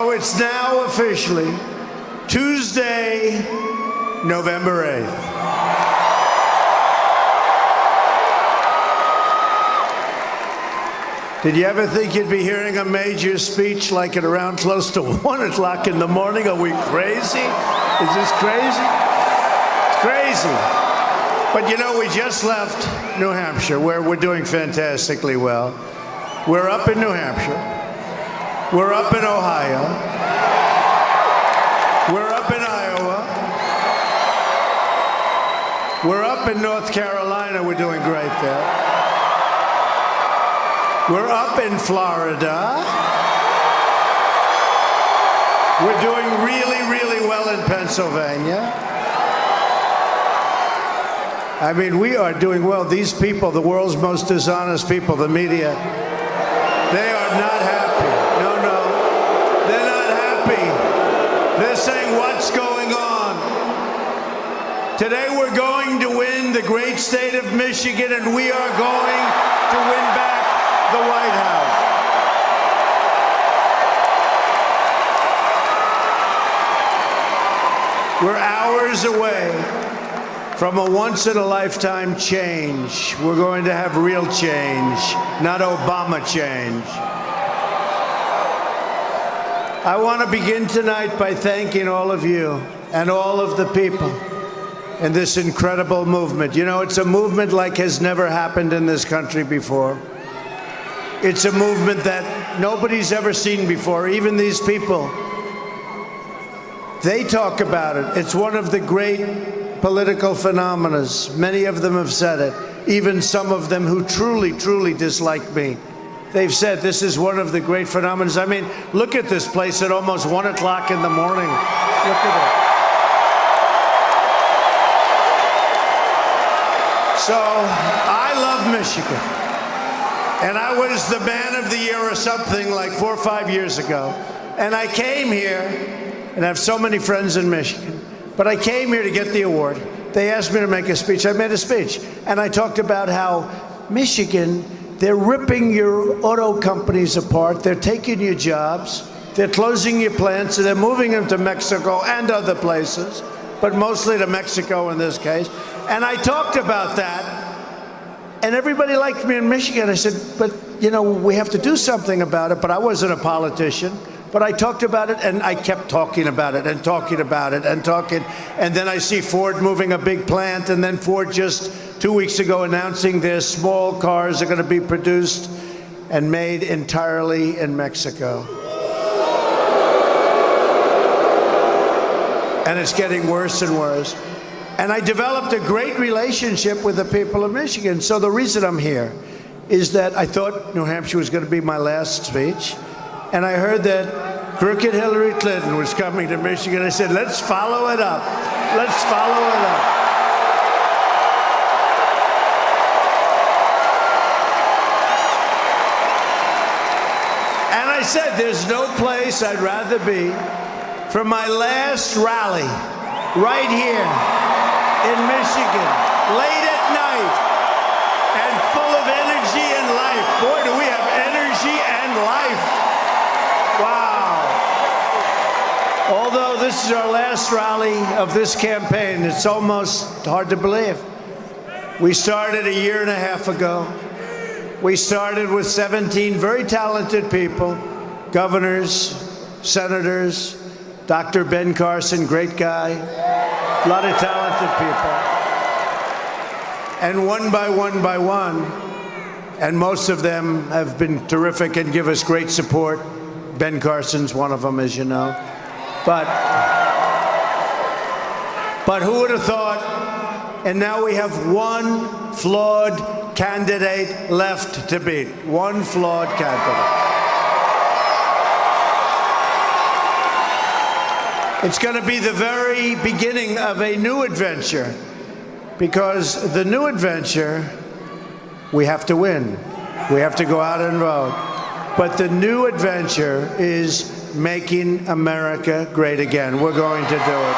It's now officially Tuesday, November 8th. Did you ever think you'd be hearing a major speech like at around close to 1 o'clock in the morning? Are we crazy? Is this crazy? It's crazy. But you know, we just left New Hampshire, where we're doing fantastically well. We're up in New Hampshire. We're up in Ohio. We're up in Iowa. We're up in North Carolina. We're doing great there. We're up in Florida. We're doing really, really well in Pennsylvania. I mean, we are doing well. These people, the world's most dishonest people, the media, they are not happy. No, they're not happy. They're saying, what's going on? Today we're going to win the great state of Michigan, and we are going to win back the White House. We're hours away from a once-in-a-lifetime change. We're going to have real change, not Obama change. I want to begin tonight by thanking all of you and all of the people in this incredible movement. You know, it's a movement like has never happened in this country before. It's a movement that nobody's ever seen before, even these people. They talk about it. It's one of the great political phenomena. Many of them have said it, even some of them who truly, truly dislike me. They've said this is one of the great phenomena. I mean, look at this place at almost 1 o'clock in the morning. Look at it. So, I love Michigan. And I was the man of the year or something like 4 or 5 years ago. And I came here, and I have so many friends in Michigan, but I came here to get the award. They asked me to make a speech. I made a speech. And I talked about how Michigan, they're ripping your auto companies apart. They're taking your jobs. They're closing your plants, and they're moving them to Mexico and other places, but mostly to Mexico in this case. And I talked about that. And everybody liked me in Michigan. I said, but, you know, we have to do something about it. But I wasn't a politician. But I talked about it, and I kept talking about it and talking about it and talking. And then I see Ford moving a big plant, and then Ford just 2 weeks ago announcing their small cars are going to be produced and made entirely in Mexico. And it's getting worse and worse. And I developed a great relationship with the people of Michigan. So the reason I'm here is that I thought New Hampshire was going to be my last speech. And I heard that crooked Hillary Clinton was coming to Michigan. I said, let's follow it up. Let's follow it up. And I said, there's no place I'd rather be for my last rally right here in Michigan, late at night, and full of energy and life. Boy, do we have energy and life. Wow. Although this is our last rally of this campaign, it's almost hard to believe. We started a year and a half ago. We started with 17 very talented people, governors, senators, Dr. Ben Carson, great guy, a lot of talented people. And one by one, and most of them have been terrific and give us great support. Ben Carson's one of them, as you know. But who would have thought? And now we have one flawed candidate left to beat. One flawed candidate. It's going to be the very beginning of a new adventure, because the new adventure, we have to win. We have to go out and vote. But the new adventure is making America great again. We're going to do it.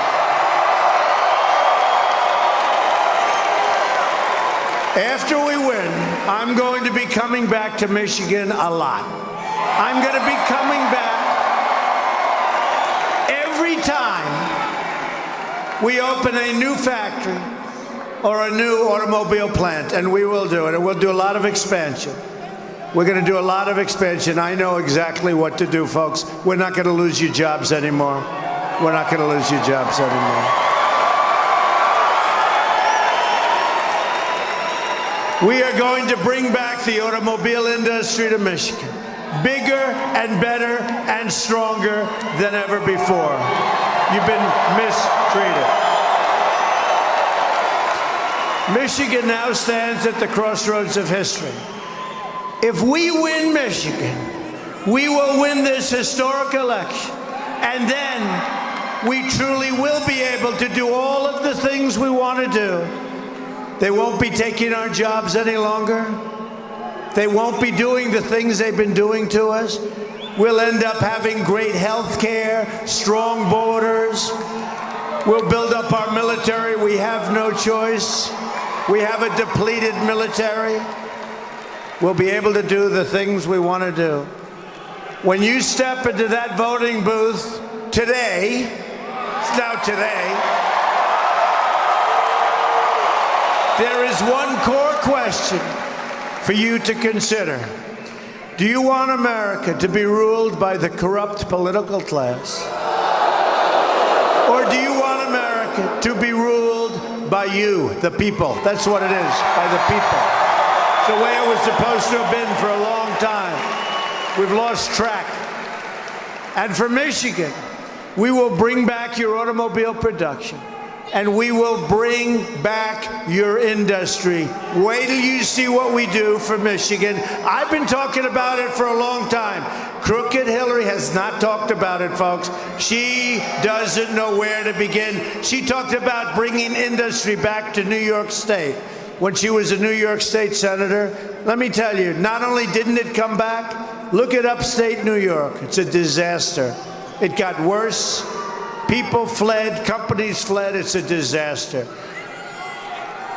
After we win, I'm going to be coming back to Michigan a lot. I'm going to be coming back every time we open a new factory or a new automobile plant, and we will do it, and we'll do a lot of expansion. We're going to do a lot of expansion. I know exactly what to do, folks. We're not going to lose your jobs anymore. We're not going to lose your jobs anymore. We are going to bring back the automobile industry to Michigan, bigger and better and stronger than ever before. You've been mistreated. Michigan now stands at the crossroads of history. If we win Michigan, we will win this historic election, and then we truly will be able to do all of the things we want to do. They won't be taking our jobs any longer. They won't be doing the things they've been doing to us. We'll end up having great health care, strong borders. We'll build up our military. We have no choice. We have a depleted military. We'll be able to do the things we want to do. When you step into that voting booth today, it's now today, there is one core question for you to consider. Do you want America to be ruled by the corrupt political class? Or do you want America to be ruled by you, the people? That's what it is, by the people. It's the way it was supposed to have been for a long time. We've lost track. And for Michigan, we will bring back your automobile production. And we will bring back your industry. Wait till you see what we do for Michigan. I've been talking about it for a long time. Crooked Hillary has not talked about it, folks. She doesn't know where to begin. She talked about bringing industry back to New York State when she was a New York State senator. Let me tell you, not only didn't it come back, look at upstate New York. It's a disaster. It got worse. People fled, companies fled, it's a disaster.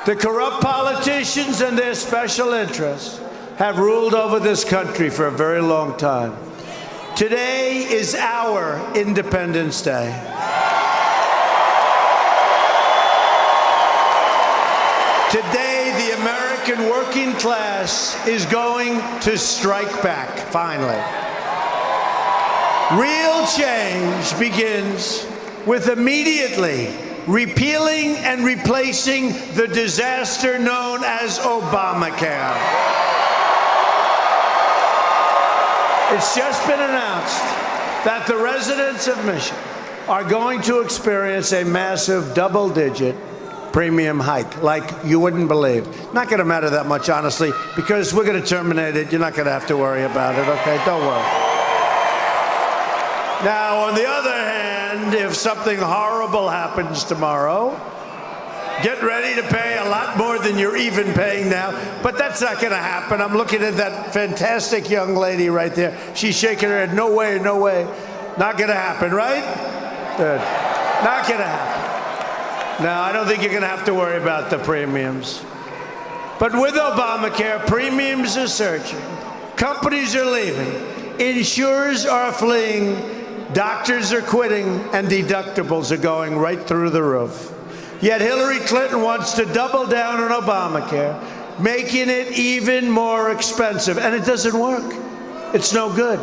The corrupt politicians and their special interests have ruled over this country for a very long time. Today is our Independence Day. Today, the American working class is going to strike back, finally. Real change begins with immediately repealing and replacing the disaster known as Obamacare. It's just been announced that the residents of Michigan are going to experience a massive double-digit premium hike, like you wouldn't believe. Not going to matter that much, honestly, because we're going to terminate it. You're not going to have to worry about it, okay? Don't worry. Now, on the other hand, if something horrible happens tomorrow, get ready to pay a lot more than you're even paying now. But that's not going to happen. I'm looking at that fantastic young lady right there. She's shaking her head. No way, no way. Not going to happen, right? Good. Not going to happen. Now, I don't think you're going to have to worry about the premiums. But with Obamacare, premiums are surging. Companies are leaving. Insurers are fleeing. Doctors are quitting, and deductibles are going right through the roof. Yet Hillary Clinton wants to double down on Obamacare, making it even more expensive. And it doesn't work. It's no good.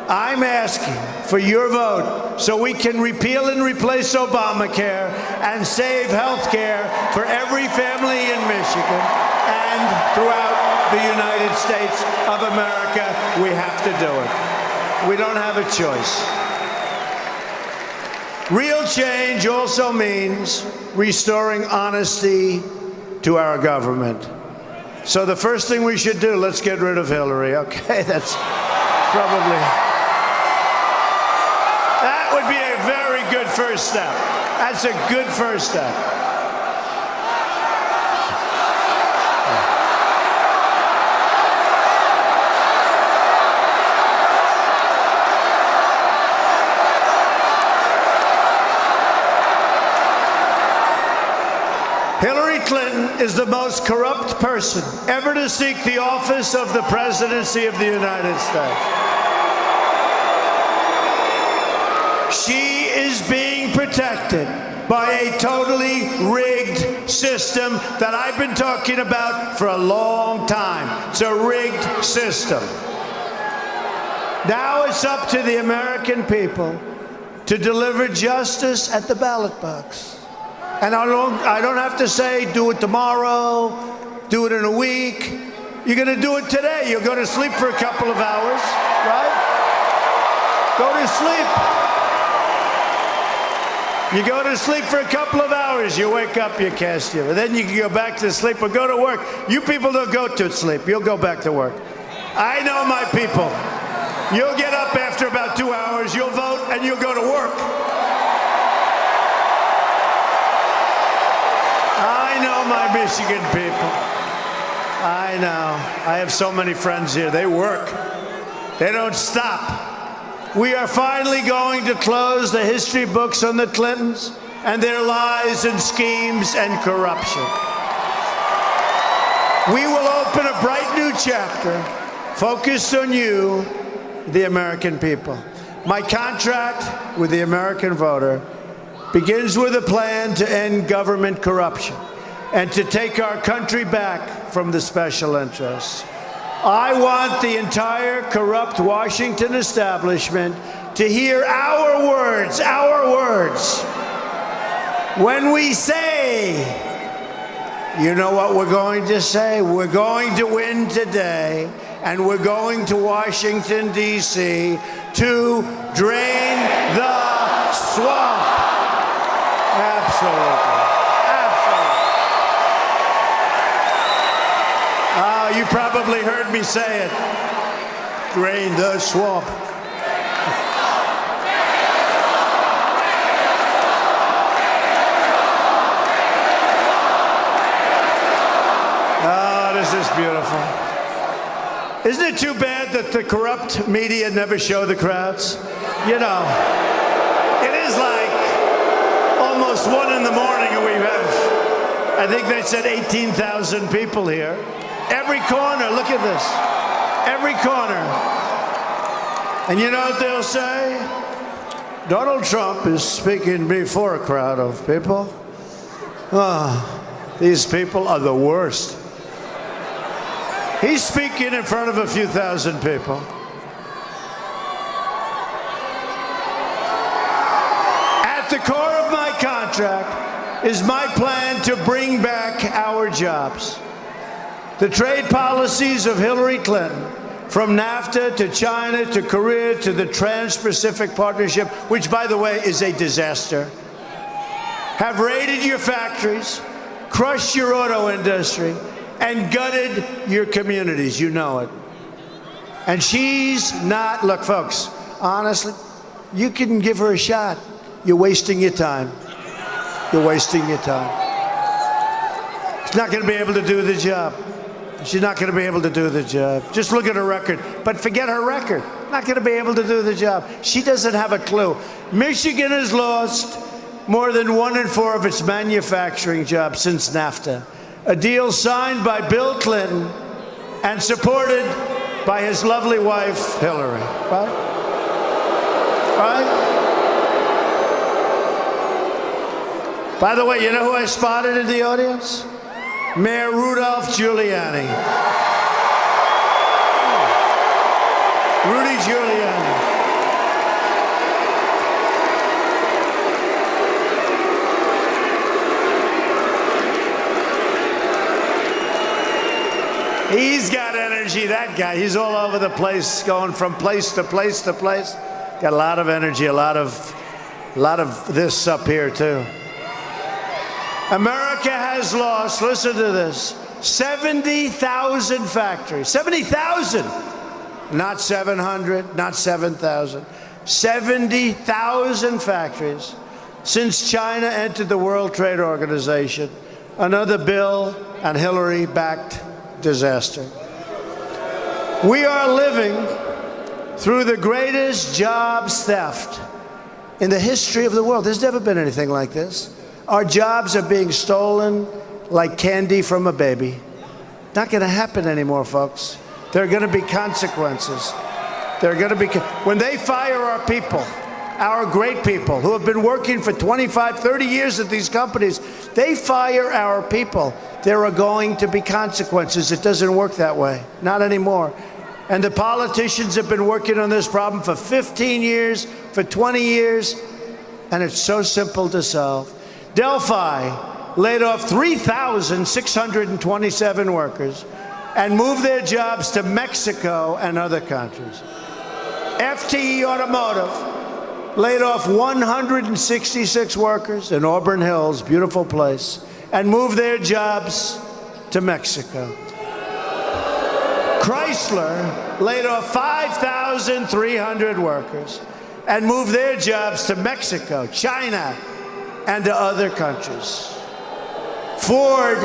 I'm asking for your vote so we can repeal and replace Obamacare and save health care for every family in Michigan and throughout the United States of America. We have to do it. We don't have a choice. Real change also means restoring honesty to our government. So the first thing we should do, let's get rid of Hillary. Okay, that's probably... That would be a very good first step. That's a good first step. Hillary Clinton is the most corrupt person ever to seek the office of the presidency of the United States. She is protected by a totally rigged system that I've been talking about for a long time. It's a rigged system. Now it's up to the American people to deliver justice at the ballot box. And I don't have to say, do it tomorrow, do it in a week. You're going to do it today. You'll go to sleep for a couple of hours, right? Go to sleep. You go to sleep for a couple of hours. You wake up, you cast your, then you can go back to sleep or go to work. You people don't go to sleep. You'll go back to work. I know my people. You'll get up after about 2 hours, you'll vote, and you'll go to work. I know my Michigan people. I know. I have so many friends here. They work. They don't stop. We are finally going to close the history books on the Clintons and their lies and schemes and corruption. We will open a bright new chapter focused on you, the American people. My contract with the American voter begins with a plan to end government corruption and to take our country back from the special interests. I want the entire corrupt Washington establishment to hear our words, when we say, you know what we're going to say? We're going to win today, and we're going to Washington, D.C. to drain the swamp. Absolutely. Absolutely. You probably heard me say it. Drain the swamp. Oh, this is beautiful. Isn't it too bad that the corrupt media never show the crowds? You know, it is like almost 1 in the morning and we have, I think they said 18,000 people here. Every corner, look at this. Every corner. And you know what they'll say? Donald Trump is speaking before a crowd of people. Oh, these people are the worst. He's speaking in front of a few thousand people. At the core of my contract is my plan to bring back our jobs. The trade policies of Hillary Clinton, from NAFTA to China to Korea to the Trans-Pacific Partnership, which, by the way, is a disaster, have raided your factories, crushed your auto industry, and gutted your communities. You know it. And she's not, look, folks, honestly, you can give her a shot. You're wasting your time. You're wasting your time. She's not going to be able to do the job. She's not going to be able to do the job. Just look at her record. But forget her record. Not going to be able to do the job. She doesn't have a clue. Michigan has lost more than 1 in 4 of its manufacturing jobs since NAFTA. A deal signed by Bill Clinton and supported by his lovely wife, Hillary. Right? Right? By the way, you know who I spotted in the audience? Mayor Rudolph Giuliani. Rudy Giuliani. He's got energy, that guy. He's all over the place, going from place to place to place. Got a lot of energy, a lot of this up here, too. America has lost, listen to this, 70,000 factories. 70,000! Not 700, not 7,000. 70,000 factories since China entered the World Trade Organization. Another Bill and Hillary-backed disaster. We are living through the greatest jobs theft in the history of the world. There's never been anything like this. Our jobs are being stolen like candy from a baby. Not going to happen anymore, folks. There are going to be consequences. There are going to be, when they fire our people, our great people who have been working for 25, 30 years at these companies, they fire our people, there are going to be consequences. It doesn't work that way. Not anymore. And the politicians have been working on this problem for 15 years, for 20 years, and it's so simple to solve. Delphi laid off 3,627 workers and moved their jobs to Mexico and other countries. FTE Automotive laid off 166 workers in Auburn Hills, beautiful place, and moved their jobs to Mexico. Chrysler laid off 5,300 workers and moved their jobs to Mexico, China, and to other countries. Ford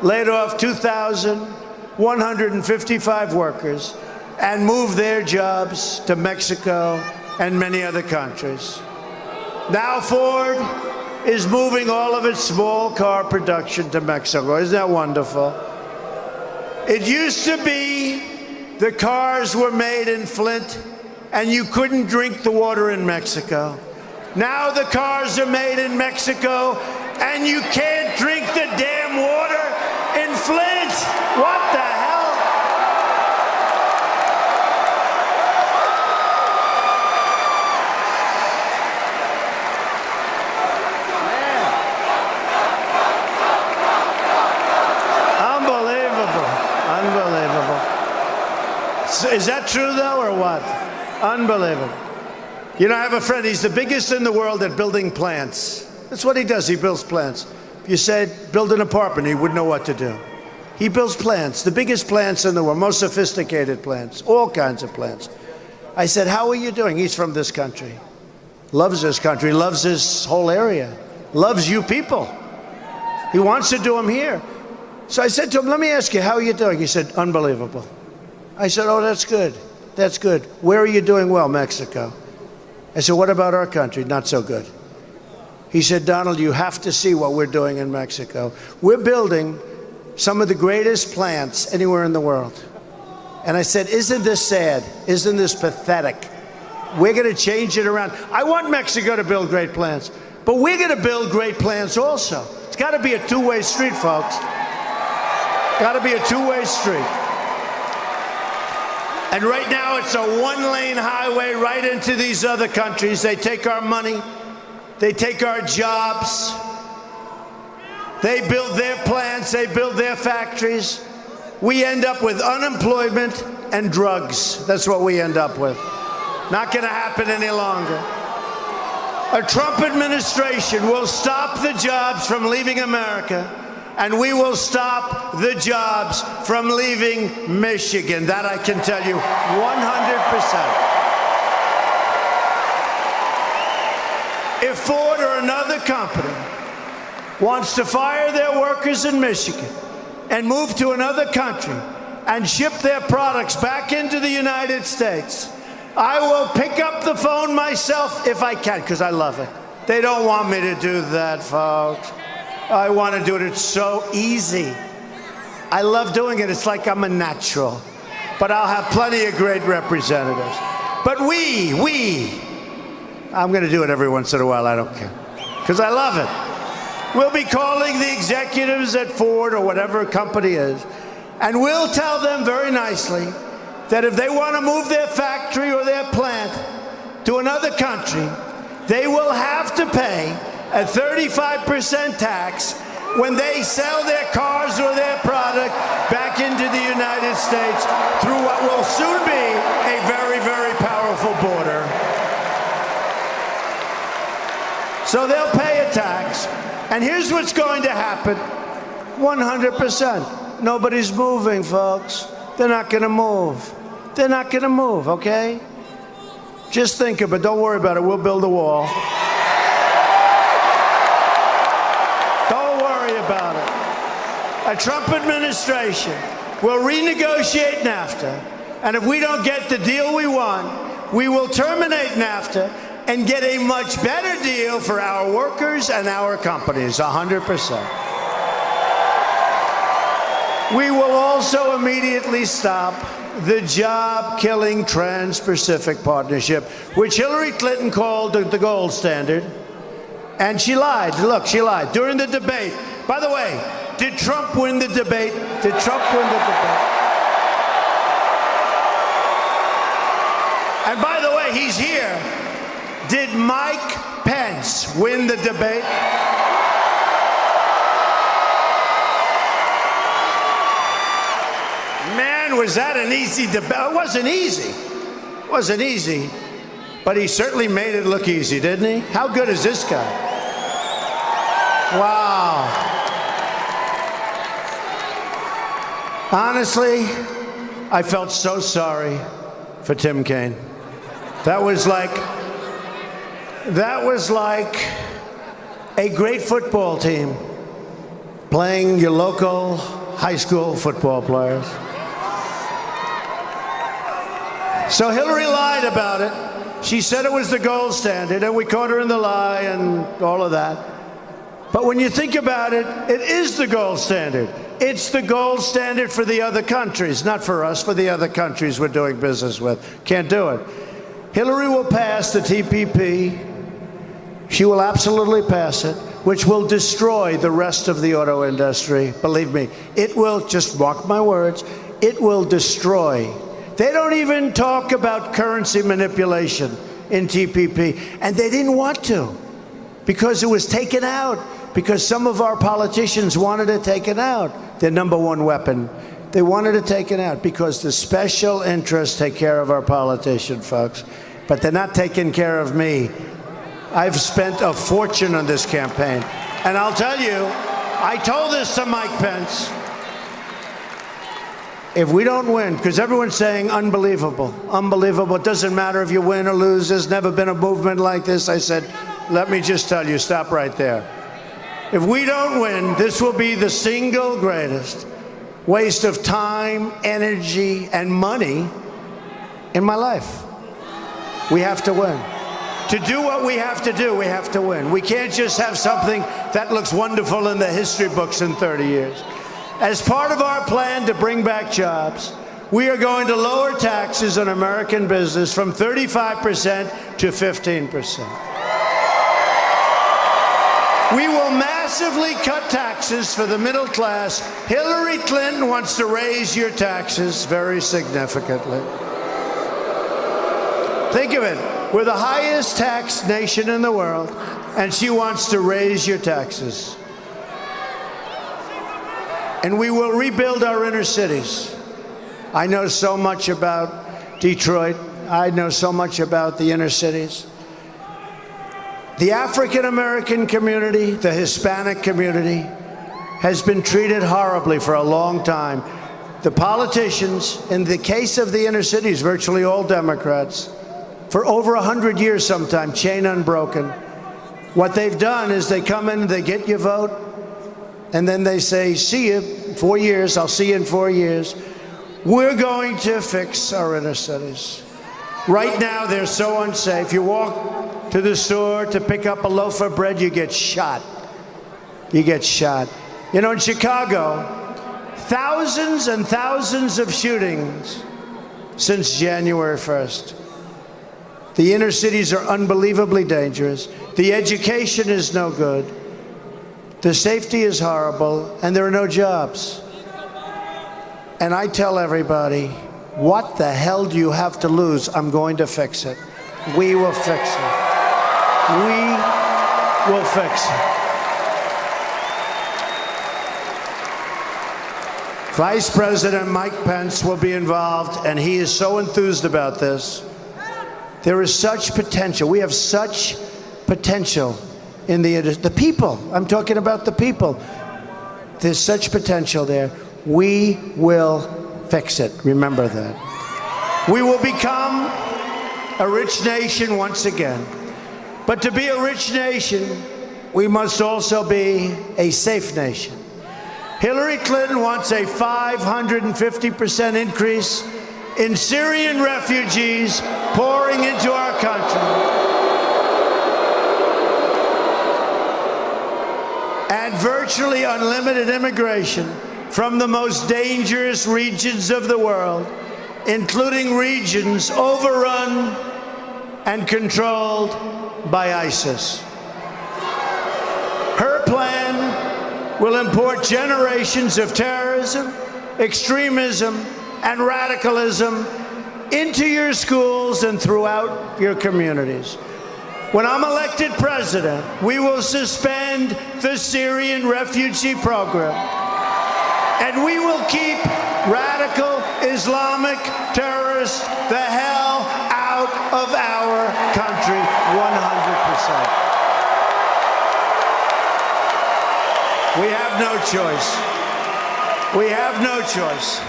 laid off 2,155 workers and moved their jobs to Mexico and many other countries. Now Ford is moving all of its small car production to Mexico. Isn't that wonderful? It used to be the cars were made in Flint and you couldn't drink the water in Mexico. Now the cars are made in Mexico and you can't drink the damn water in Flint. What the hell? Is that true, though, or what? Unbelievable. You know, I have a friend. He's the biggest in the world at building plants. That's what he does. He builds plants. If you said, build an apartment, he wouldn't know what to do. He builds plants, the biggest plants in the world, most sophisticated plants, all kinds of plants. I said, how are you doing? He's from this country. Loves this country, loves this whole area, loves you people. He wants to do them here. So I said to him, let me ask you, how are you doing? He said, unbelievable. I said, oh, that's good. That's good. Where are you doing well? Mexico. I said, what about our country? Not so good. He said, Donald, you have to see what we're doing in Mexico. We're building some of the greatest plants anywhere in the world. And I said, isn't this sad? Isn't this pathetic? We're going to change it around. I want Mexico to build great plants, but we're going to build great plants also. It's got to be a two-way street, folks. Got to be a two-way street. And right now, it's a one-lane highway right into these other countries. They take our money. They take our jobs. They build their plants. They build their factories. We end up with unemployment and drugs. That's what we end up with. Not going to happen any longer. A Trump administration will stop the jobs from leaving America, and we will stop the jobs from leaving Michigan. That I can tell you 100%. If Ford or another company wants to fire their workers in Michigan and move to another country and ship their products back into the United States, I will pick up the phone myself if I can, because I love it. They don't want me to do that, folks. I want to do it. It's so easy. I love doing it. It's like I'm a natural. But I'll have plenty of great representatives. But I'm going to do it every once in a while. I don't care. Because I love it. We'll be calling the executives at Ford or whatever company is, and we'll tell them very nicely that if they want to move their factory or their plant to another country, they will have to pay a 35% tax when they sell their cars or their product back into the United States through what will soon be a very, very powerful border. So they'll pay a tax. And here's what's going to happen. 100%. Nobody's moving, folks. They're not going to move. They're not going to move, okay? Just think of it. Don't worry about it. We'll build a wall. About it. A Trump administration will renegotiate NAFTA, and if we don't get the deal we want, we will terminate NAFTA and get a much better deal for our workers and our companies, 100%. We will also immediately stop the job-killing Trans-Pacific Partnership, which Hillary Clinton called the gold standard. And she lied. Look, she lied during the debate. By the way, did Trump win the debate? Did Trump win the debate? And by the way, he's here. Did Mike Pence win the debate? Man, was that an easy debate? It wasn't easy. It wasn't easy. But he certainly made it look easy, didn't he? How good is this guy? Wow. Honestly, I felt so sorry for Tim Kaine. That was like a great football team playing your local high school football players. So Hillary lied about it. She said it was the gold standard, and we caught her in the lie and all of that. But when you think about it, it is the gold standard. It's the gold standard for the other countries, not for us, for the other countries we're doing business with. Can't do it. Hillary will pass the TPP. She will absolutely pass it, which will destroy the rest of the auto industry. Believe me, it will, just mark my words, it will destroy. They don't even talk about currency manipulation in TPP, and they didn't want to because it was taken out, because some of our politicians wanted it taken out, their number one weapon. They wanted it taken out because the special interests take care of our politicians, folks, but they're not taking care of me. I've spent a fortune on this campaign, and I'll tell you, I told this to Mike Pence. If we don't win, because everyone's saying unbelievable, unbelievable, it doesn't matter if you win or lose, there's never been a movement like this. I said, let me just tell you, stop right there. If we don't win, this will be the single greatest waste of time, energy, and money in my life. We have to win. To do what we have to do, we have to win. We can't just have something that looks wonderful in the history books in 30 years. As part of our plan to bring back jobs, we are going to lower taxes on American business from 35% to 15%. We will massively cut taxes for the middle class. Hillary Clinton wants to raise your taxes very significantly. Think of it. We're the highest taxed nation in the world, and she wants to raise your taxes. And we will rebuild our inner cities. I know so much about Detroit. I know so much about the inner cities. The African American community, the Hispanic community, has been treated horribly for a long time. The politicians, in the case of the inner cities, virtually all Democrats, for over 100 years sometimes, chain unbroken. What they've done is they come in, they get your vote, and then they say, see you in 4 years, I'll see you in 4 years. We're going to fix our inner cities. Right now, they're so unsafe. You walk to the store to pick up a loaf of bread, you get shot. You get shot. You know, in Chicago, thousands and thousands of shootings since January 1st. The inner cities are unbelievably dangerous. The education is no good. The safety is horrible, and there are no jobs. And I tell everybody, what the hell do you have to lose? I'm going to fix it. We will fix it. We will fix it. Vice President Mike Pence will be involved, and he is so enthused about this. There is such potential. We have such potential in the people. I'm talking about the people. There's such potential there. We will fix it. Remember that. We will become a rich nation once again. But to be a rich nation, we must also be a safe nation. Hillary Clinton wants a 550% increase in Syrian refugees pouring into our country. And virtually unlimited immigration from the most dangerous regions of the world. including regions overrun and controlled by ISIS. Her plan will import generations of terrorism, extremism, and radicalism into your schools and throughout your communities. When I'm elected president, we will suspend the Syrian refugee program, and we will keep radical Islamic terrorists the hell out of our country 100%. We have no choice. We have no choice.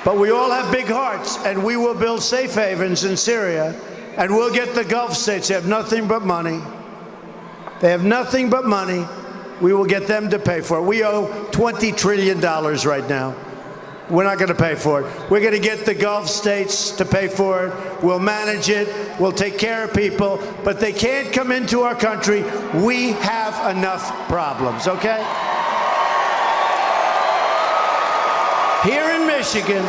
But we all have big hearts, and we will build safe havens in Syria, and we'll get the Gulf states. They have nothing but money. They have nothing but money. We will get them to pay for it. We owe $20 trillion right now. We're not going to pay for it. We're going to get the Gulf states to pay for it. We'll manage it. We'll take care of people. But they can't come into our country. We have enough problems, okay? Here in Michigan,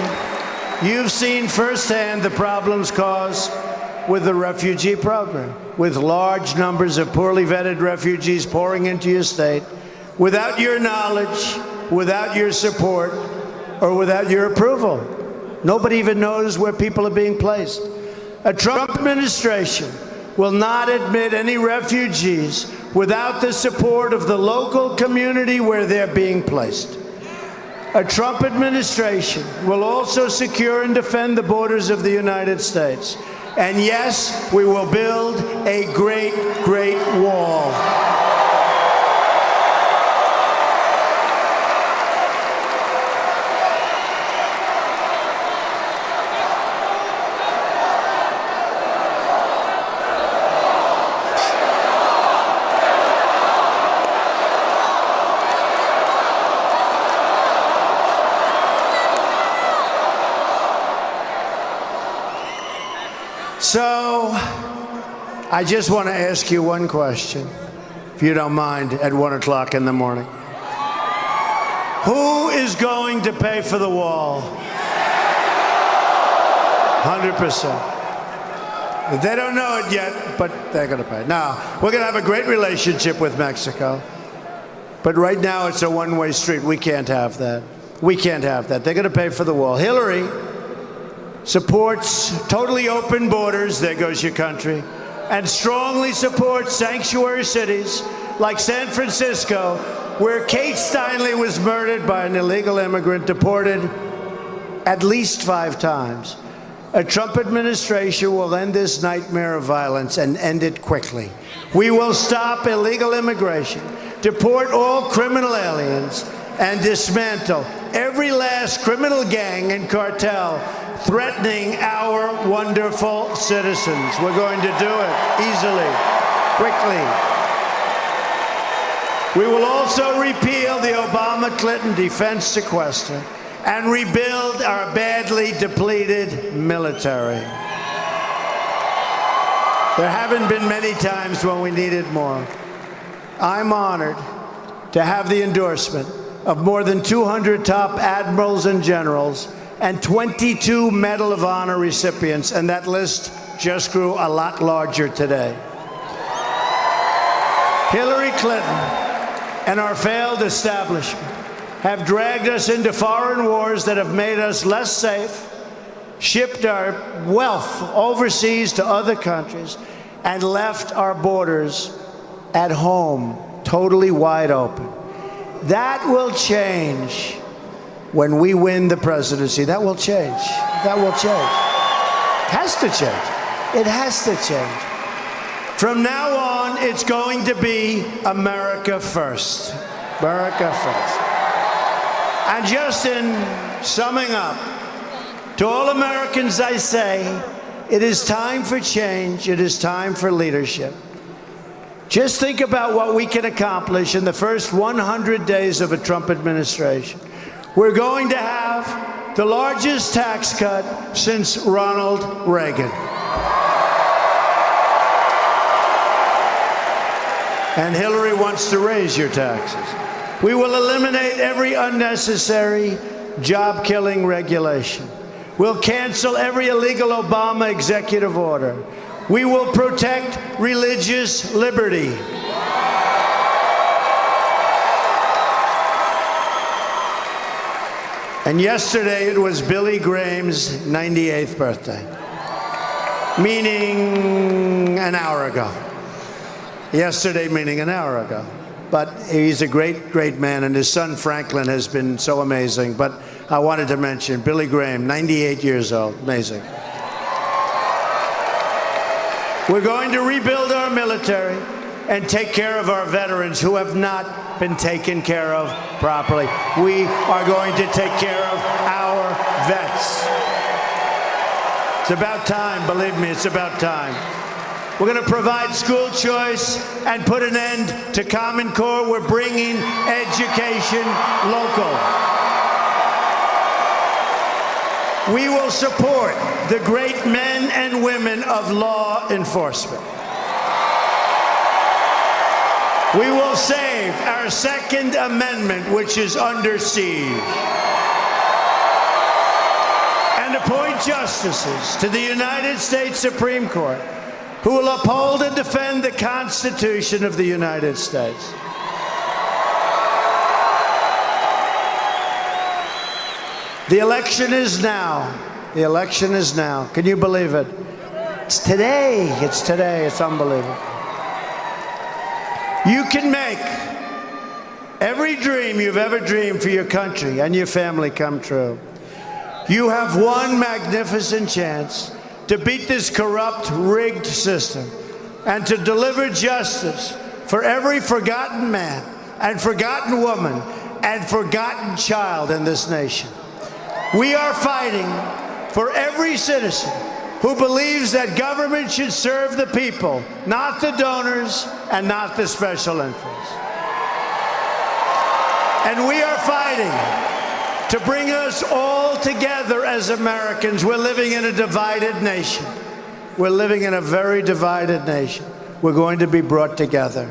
you've seen firsthand the problems caused with the refugee program, with large numbers of poorly vetted refugees pouring into your state, without your knowledge, without your support, or without your approval. Nobody even knows where people are being placed. A Trump administration will not admit any refugees without the support of the local community where they're being placed. A Trump administration will also secure and defend the borders of the United States. And yes, we will build a great, great wall. So, I just want to ask you one question, if you don't mind, at 1 o'clock in the morning. Who is going to pay for the wall? 100%. They don't know it yet, but they're going to pay. Now, we're going to have a great relationship with Mexico, but right now it's a one-way street. We can't have that. We can't have that. They're going to pay for the wall. Hillary supports totally open borders, there goes your country, and strongly supports sanctuary cities like San Francisco, where Kate Steinle was murdered by an illegal immigrant, deported at least 5 times. A Trump administration will end this nightmare of violence and end it quickly. We will stop illegal immigration, deport all criminal aliens, and dismantle every last criminal gang and cartel threatening our wonderful citizens. We're going to do it easily, quickly. We will also repeal the Obama-Clinton defense sequester and rebuild our badly depleted military. There haven't been many times when we needed more. I'm honored to have the endorsement of more than 200 top admirals and generals and 22 Medal of Honor recipients, and that list just grew a lot larger today. Hillary Clinton and our failed establishment have dragged us into foreign wars that have made us less safe, shipped our wealth overseas to other countries, and left our borders at home totally wide open. That will change when we win the presidency. That will change. That will change. It has to change. It has to change. From now on, it's going to be America first. America first. And just in summing up, to all Americans I say, it is time for change. It is time for leadership. Just think about what we can accomplish in the first 100 days of a Trump administration. We're going to have the largest tax cut since Ronald Reagan. And Hillary wants to raise your taxes. We will eliminate every unnecessary job-killing regulation. We'll cancel every illegal Obama executive order. We will protect religious liberty. And yesterday it was Billy Graham's 98th birthday, meaning an hour ago. Yesterday meaning an hour ago. But he's a great, great man, and his son Franklin has been so amazing. But I wanted to mention Billy Graham, 98 years old, amazing. We're going to rebuild our military and take care of our veterans who have not been taken care of properly. We are going to take care of our vets. It's about time, believe me, it's about time. We're going to provide school choice and put an end to Common Core. We're bringing education local. We will support the great men and women of law enforcement. We will save our Second Amendment, which is under siege, and appoint justices to the United States Supreme Court who will uphold and defend the Constitution of the United States. The election is now. The election is now. Can you believe it? It's today. It's today. It's unbelievable. You can make every dream you've ever dreamed for your country and your family come true. You have one magnificent chance to beat this corrupt, rigged system and to deliver justice for every forgotten man and forgotten woman and forgotten child in this nation. We are fighting for every citizen who believes that government should serve the people, not the donors and not the special interests. And we are fighting to bring us all together as Americans. We're living in a divided nation. We're living in a very divided nation. We're going to be brought together.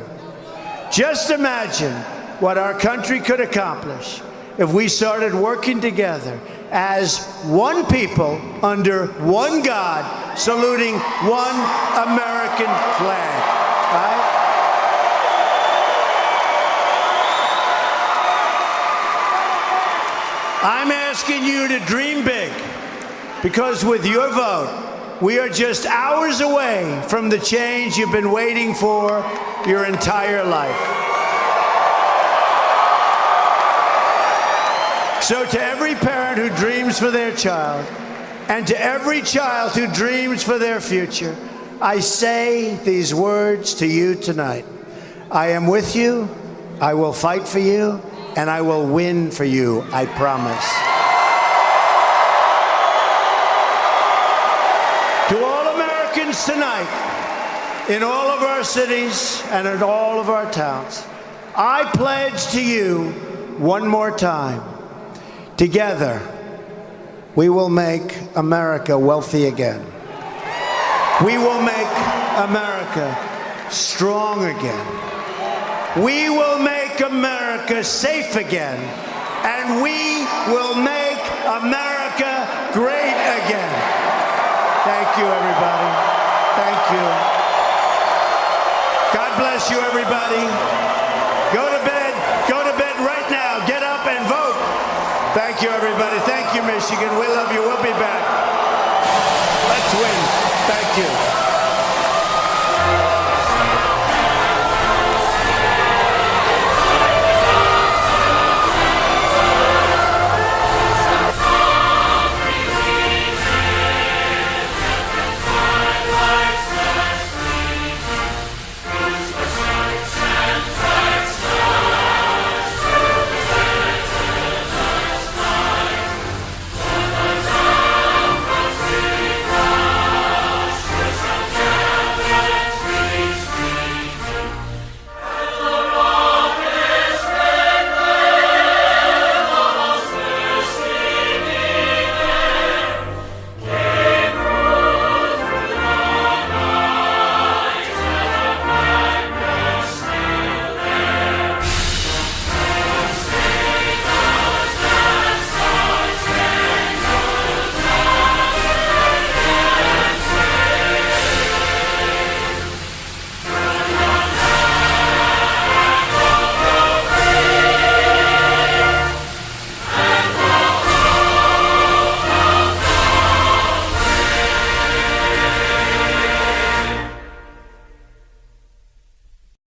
Just imagine what our country could accomplish if we started working together as one people under one God, saluting one American flag. Right? I'm asking you to dream big, because with your vote, we are just hours away from the change you've been waiting for your entire life. So to every parent who dreams for their child, and to every child who dreams for their future, I say these words to you tonight. I am with you, I will fight for you, and I will win for you, I promise. To all Americans tonight, in all of our cities and in all of our towns, I pledge to you one more time, together, we will make America wealthy again. We will make America strong again. We will make America safe again. And we will make America great again. Thank you, everybody. Thank you. God bless you, everybody. Go to bed. Go to bed right now. Get up and vote. Thank you, everybody. Thank you, Michigan. We love you. We'll be back. Let's win. Thank you.